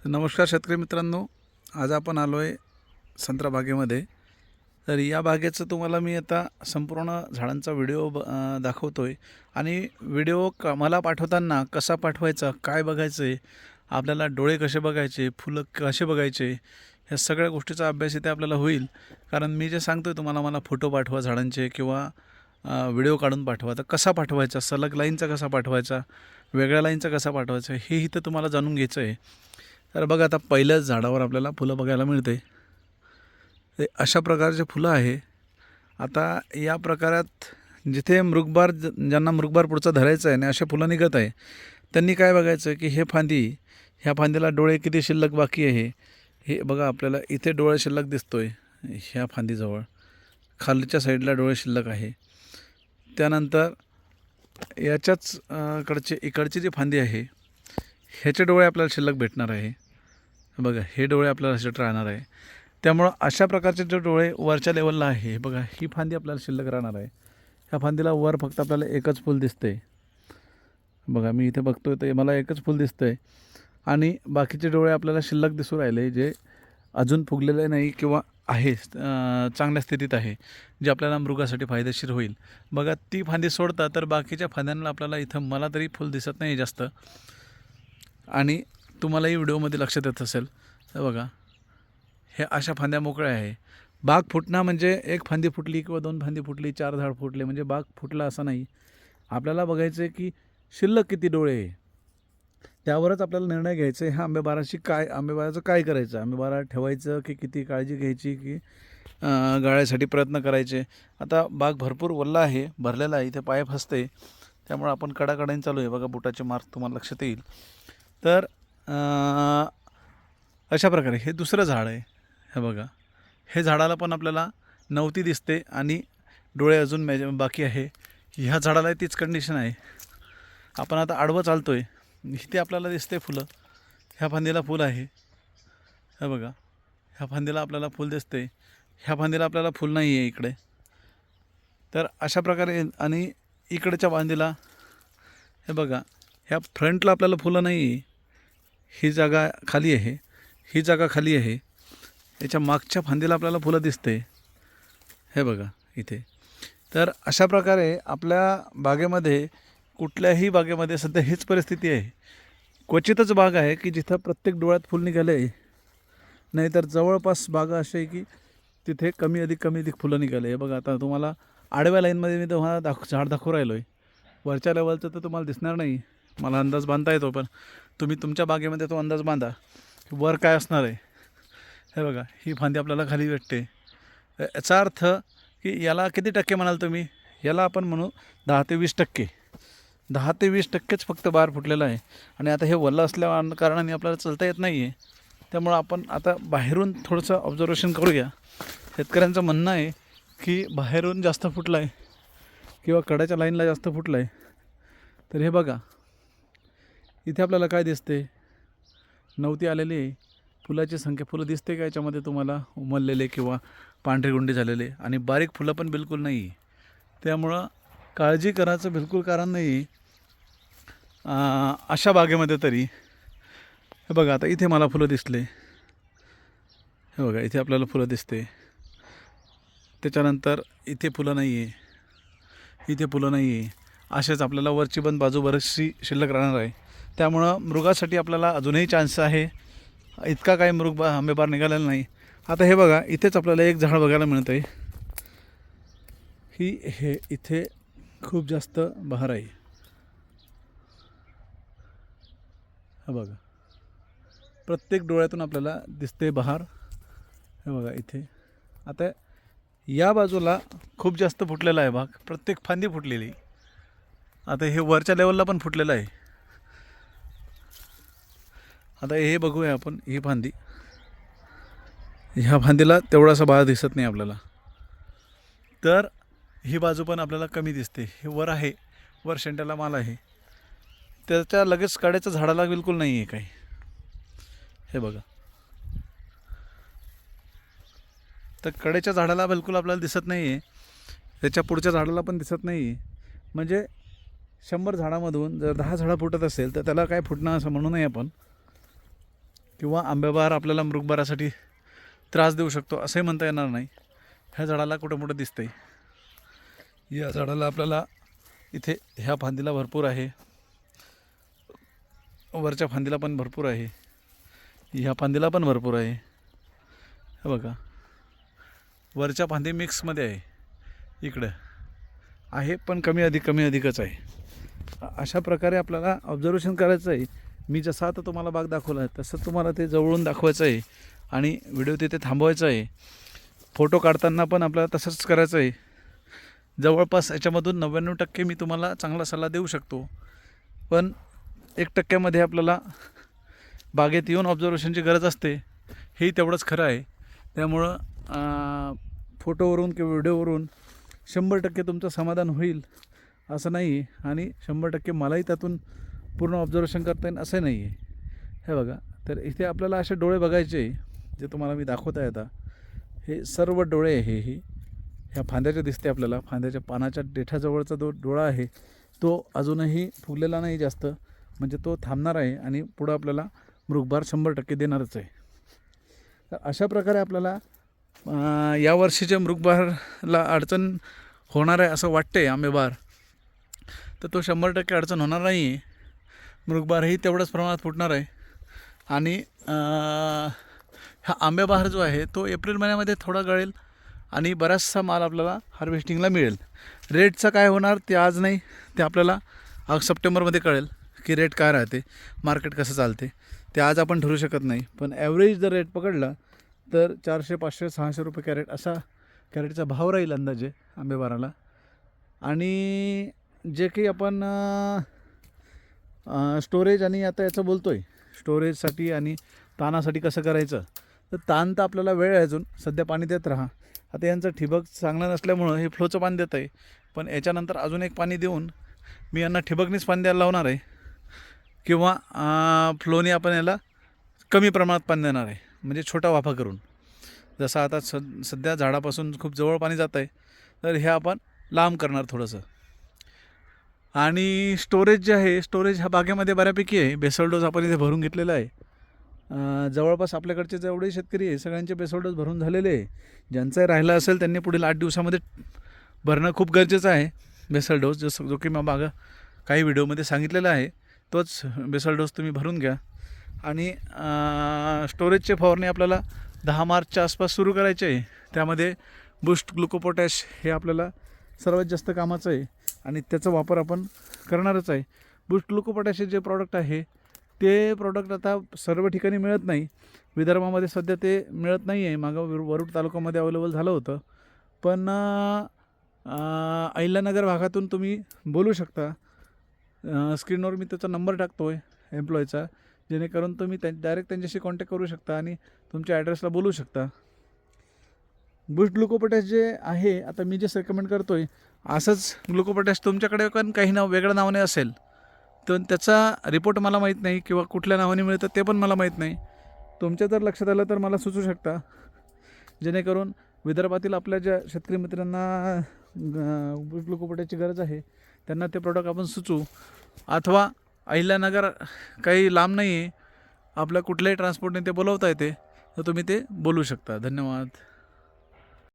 नमस्कार शेतकरी मित्रांनो, आज आपण आलो आहे संत्रा बागेमध्ये. तर या बागेचं तुम्हाला मी आता संपूर्ण झाडांचा व्हिडिओ दाखवतो आहे. आणि व्हिडिओ मला पाठवताना कसा पाठवायचा, काय बघायचं आहे, आपल्याला डोळे कसे बघायचे, फुलं कसे बघायचे, ह्या सगळ्या गोष्टीचा अभ्यास इथे आपल्याला होईल. कारण मी जे सांगतो आहे तुम्हाला, मला फोटो पाठवा झाडांचे किंवा व्हिडिओ काढून पाठवा. तर कसा पाठवायचा, सलग लाईनचा कसा पाठवायचा, वेगळ्या लाईनचा कसा पाठवायचा, हे इथं तुम्हाला जाणून घ्यायचं आहे. तर बघा, आता पहिल्याच झाडावर आपल्याला फुलं बघायला मिळते. ते अशा प्रकारचे फुलं आहे. आता या प्रकारात जिथे मृगबार, ज्यांना मृगबार पुढचा धरायचा आहे आणि अशा फुलं निघत आहे, त्यांनी काय बघायचं की हे फांदी, ह्या फांदीला डोळे किती शिल्लक बाकी आहे. हे बघा, आपल्याला इथे डोळे शिल्लक दिसतोय, ह्या फांदीजवळ खालच्या साईडला डोळे शिल्लक आहे. त्यानंतर याच्याच इकडची जी फांदी आहे, ह्याचे डोळे आपल्याला शिल्लक भेटणार आहे. बघा, हे डोळे आपल्याला शिल्लक राहणार आहे. त्यामुळं अशा प्रकारचे जे डोळे वरच्या लेवलला आहे, बघा ही फांदी आपल्याला शिल्लक राहणार आहे. ह्या फांदीला वर फक्त आपल्याला एकच फूल दिसते. बघा, मी इथे बघतोय तर मला एकच फूल दिसतंय आणि बाकीचे डोळे आपल्याला शिल्लक दिसू राहिले, जे अजून फुगलेले नाही किंवा आहे चांगल्या स्थितीत आहे, जे आपल्याला मृगासाठी फायदेशीर होईल. बघा, ती फांदी सोडता तर बाकीच्या फांद्यांना आपल्याला इथं मला तरी फूल दिसत नाही जास्त. आणि तुम्हालाही व्हिडिओमध्ये लक्षात येत असेल. तर बघा, हे अशा फांद्या मोकळ्या आहे. बाग फुटणं म्हणजे एक फांदी फुटली किंवा दोन फांदी फुटली, चार झाड फुटले म्हणजे बाग फुटला असं नाही. आपल्याला बघायचं आहे की शिल्लक किती डोळे आहे, त्यावरच आपल्याला निर्णय घ्यायचा आहे. ह्या आंबेबाराचं काय करायचं, आंबेबारा ठेवायचं की किती काळजी घ्यायची, की गाळ्यासाठी प्रयत्न करायचे. आता बाग भरपूर वल्ला आहे, भरलेला आहे, इथे पाय फसते, त्यामुळे आपण कडाकडाने चालू आहे. बघा, बुटाचे मार्क तुम्हाला लक्षात येईल. तर अशा प्रकारे हे दुसरं झाड आहे. हे बघा, हे झाडाला पण आपल्याला नवती दिसते आणि डोळे अजून बाकी आहे. ह्या झाडाला तीच कंडिशन आहे. आपण आता आडवं चालतो आहे, इथे आपल्याला दिसते फुलं, ह्या फांदीला फूल आहे. हे बघा, ह्या फांदीला आपल्याला फूल दिसते, ह्या फांदीला आपल्याला फूल नाही आहे इकडे. तर अशा प्रकारे, आणि इकडच्या फांदीला हे बघा, ह्या फ्रंटला आपल्याला फुलं नाही आहे, ही जागा खाली आहे, ही जागा खाली आहे. याच्या मागच्या फांदीला आपल्याला फुलं दिसते, हे बघा इथे. तर अशा प्रकारे आपल्या बागेमध्ये, कुठल्याही बागेमध्ये सध्या हीच परिस्थिती आहे. क्वचितच बाग आहे की जिथं प्रत्येक डोळ्यात फुल निघाले आहे, नाहीतर जवळपास बागा अशी आहे की तिथे कमी अधिक फुलं निघाले. हे बघा, आता तुम्हाला आडव्या लाईनमध्ये मी तुम्हाला झाड दाखवू राहिलो आहे. वरच्या लेवलचं तर तुम्हाला दिसणार नाही, मला अंदाज बांधता येतो, पण तुम्ही तुमच्या बागेमध्ये तो अंदाज बांधा की वर काय असणार आहे. हे बघा, ही फांदी आपल्याला खाली भेटते. याचा अर्थ की याला किती टक्के म्हणाल तुम्ही, याला आपण म्हणू 10 ते 20%. 10 ते 20%च फक्त बार फुटलेला आहे. आणि आता हे वल्लं असल्या कारणाने आपल्याला चलता येत नाही आहे. त्यामुळं आपण आता बाहेरून थोडंसं ऑब्झर्वेशन करूया. शेतकऱ्यांचं म्हणणं आहे की बाहेरून जास्त फुटलं आहे किंवा कड्याच्या लाईनला जास्त फुटलं आहे. तर हे बघा, इथे आपल्याला काय दिसते, नवती आलेली आहे. फुलाची संख्या, फुलं दिसते का याच्यामध्ये तुम्हाला, उमललेले किंवा पांढरी गुंडी झालेले, आणि बारीक फुलं पण बिलकुल नाही. त्यामुळं काळजी करायचं बिलकुल कारण नाही अशा बागेमध्ये तरी. हे बघा, आता इथे मला फुलं दिसले, हे बघा इथे आपल्याला फुलं दिसते. त्याच्यानंतर इथे फुलं नाही आहे, इथे फुलं नाही आहे. असेच आपल्याला वरची पण बाजू बरीचशी शिल्लक राहणार आहे. त्यामुळं मृगासाठी आपल्याला अजूनही चान्स आहे. इतका काही आंबेबार निघालेला नाही. आता हे बघा, इथेच आपल्याला एक झाड बघायला मिळतं आहे, हे इथे खूप जास्त बहार आहे. हा बघा, प्रत्येक डोळ्यातून आपल्याला दिसते बहार. हे बघा इथे. आता या बाजूला खूप जास्त फुटलेला आहे भाग, प्रत्येक फांदी फुटलेली. आता हे वरच्या लेवलला पण फुटलेलं आहे. आता हे बघूया आपण, ही फांदी, ह्या फांदीला तेवढासा बहार दिसत नाही आपल्याला. तर ही बाजू पण आपल्याला कमी दिसते. हे वर आहे, वर शेंड्याला माल आहे, त्याच्या लगेच कड्याच्या झाडाला बिलकुल नाही आहे काही. हे बघा, तर कडेच्या झाडाला बिलकुल आपल्याला दिसत नाही आहे, त्याच्या पुढच्या झाडाला पण दिसत नाही आहे. म्हणजे 100 झाडामधून जर 10 झाडं फुटत असेल तर त्याला काय फुटणं असं म्हणू नये आपण. किंवा आंबेबहार आपल्याला मृगबहारासाठी त्रास देऊ शकतो असंही म्हणता येणार नाही. ह्या झाडाला कुठं मोठं दिसतंय. या झाडाला आपल्याला इथे ह्या फांदीला भरपूर आहे, वरच्या फांदीला पण भरपूर आहे, ह्या फांदीला पण भरपूर आहे. हे बघा, वरच्या फांदी मिक्समध्ये आहे, इकडं आहे पण कमी अधिकच आहे. अशा प्रकारे आपल्याला ऑब्झर्वेशन करायचं आहे. मी जसं आता तुम्हाला बाग दाखवला आहे तसं तुम्हाला ते जवळून दाखवायचं आहे आणि व्हिडिओ तिथे थांबवायचा आहे. फोटो काढताना पण आपल्याला तसंच करायचं आहे. जवळपास याच्यामधून 99% मी तुम्हाला चांगला सल्ला देऊ शकतो, पण 1% आपल्याला बागेत येऊन ऑब्झर्वेशनची गरज असते, हेही तेवढंच खरं आहे. त्यामुळं फोटोवरून किंवा व्हिडिओवरून 100% तुमचं समाधान होईल असं नाही आहे आणि 100% मलाही त्यातून पूर्ण ऑब्झर्वेशन करता येईल असं नाही आहे. हे बघा, तर इथे आपल्याला असे डोळे बघायचे जे तुम्हाला मी दाखवत आहे आता. हे सर्व डोळे आहे, हे ह्या फांद्याचे दिसते आपल्याला. फांद्याच्या पानाच्या देठाजवळचा जो डोळा आहे तो अजूनही फुगलेला नाही जास्त, म्हणजे तो थांबणार आहे आणि पुढं आपल्याला मृगबहार 100% देणारच आहे. तर अशा प्रकारे आपल्याला यावर्षीच्या मृगबहारला अडचण होणार आहे असं वाटते. आंबेबहार तर तो 100% अडचण होणार नाही आहे. मृगबहारही तेवढंच प्रमाणात फुटणार आहे आणि हा आंबेबहार जो आहे तो एप्रिल महिन्यामध्ये थोडा गळेल आणि बराचसा माल आपल्याला हार्वेस्टिंगला मिळेल. रेटचं काय होणार ते आज नाही, ते आपल्याला सप्टेंबरमध्ये कळेल की रेट काय राहते, मार्केट कसं चालते, ते आज आपण ठरवू शकत नाही. पण ॲव्हरेज जर रेट पकडला तर 400, 500, 600 रुपये कॅरेट असा कॅरेटचा भाव राहील अंदाजे आंबेबहाराला. आणि जे काही आपण स्टोरेज आणि आता याचं बोलतो आहे, स्टोरेजसाठी आणि तानासाठी कसं करायचं, तर ताण तर आपल्याला वेळ आहे अजून. सध्या पाणी देत राहा. आता यांचं ठिबक चांगलं नसल्यामुळं हे फ्लोचं पाणी देत आहे, पण याच्यानंतर अजून एक पाणी देऊन मी यांना ठिबकनीच पाणी द्यायला लावणार आहे किंवा फ्लोने आपण याला कमी प्रमाणात पाणी देणार आहे, म्हणजे छोटा वाफा करून. जसं आता सध्या झाडापासून खूप जवळ पाणी जात आहे, तर हे आपण लांब करणार थोडंसं. आणि स्टोरेज जे आहे, स्टोरेज ह्या बागेमध्ये बऱ्यापैकी आहे. बेसल डोस आपण इथे भरून घेतलेला आहे. जवळपास आपल्याकडचे जेवढे शेतकरी आहे सगळ्यांचे बेसल डोस भरून झालेले आहे. ज्यांचाही राहिला असेल त्यांनी पुढील 8 दिवसामध्ये भरणं खूप गरजेचं आहे. बेसल डोस जो की मग मागं काही व्हिडिओमध्ये सांगितलेला आहे, तोच बेसल डोस तुम्ही भरून घ्या. आणि स्टोरेजचे फवारणी आपल्याला 10 मार्चच्या आसपास सुरू करायचे आहे. त्यामध्ये बूस्ट ग्लुकोपोटॅश हे आपल्याला सर्वात जास्त कामाचं आहे आणि त्याचा वापर आपण करणारच आहे. बूस्ट ग्लुकोपोटॅश जे प्रॉडक्ट आहे ते प्रॉडक्ट आता सर्व ठिकाणी मिळत नाही. विदर्भामध्ये सध्या ते मिळत नाही आहे. मागं वरुड तालुक्यामध्ये अवेलेबल झालं होतं, पण अहिल्यानगर भागातून तुम्ही बोलू शकता. स्क्रीनवर मी त्याचा नंबर टाकतो आहे एम्प्लॉयचा, जेणेकरून तुम्ही डायरेक्ट त्यांच्याशी कॉन्टॅक्ट करू शकता आणि तुमच्या ॲड्रेसला बोलू शकता. बूस्ट ग्लुकोपोटॅश जे आहे, आता मी जे रेकमेंड करतो आहे असंच ग्लुकोपोटॅश तुमच्याकडे पण काही वेगळ्या नावाने असेल तर त्याचा रिपोर्ट मला माहीत नाही किंवा कुठल्या नावाने मिळतं ते पण मला माहीत नाही. तुमच्या जर लक्षात आलं तर मला सुचवू शकता, जेणेकरून विदर्भातील आपल्या ज्या शेतकरी मित्रांना बूस्ट ग्लुकोपोटॅशची गरज आहे त्यांना ते प्रॉडक्ट आपण सुचवू. अथवा अहिल्यानगर काही लांब नाही आहे, आपल्या कुठल्याही ट्रान्सपोर्टने ते बोलवता येते, तर तुम्ही ते बोलू शकता. धन्यवाद.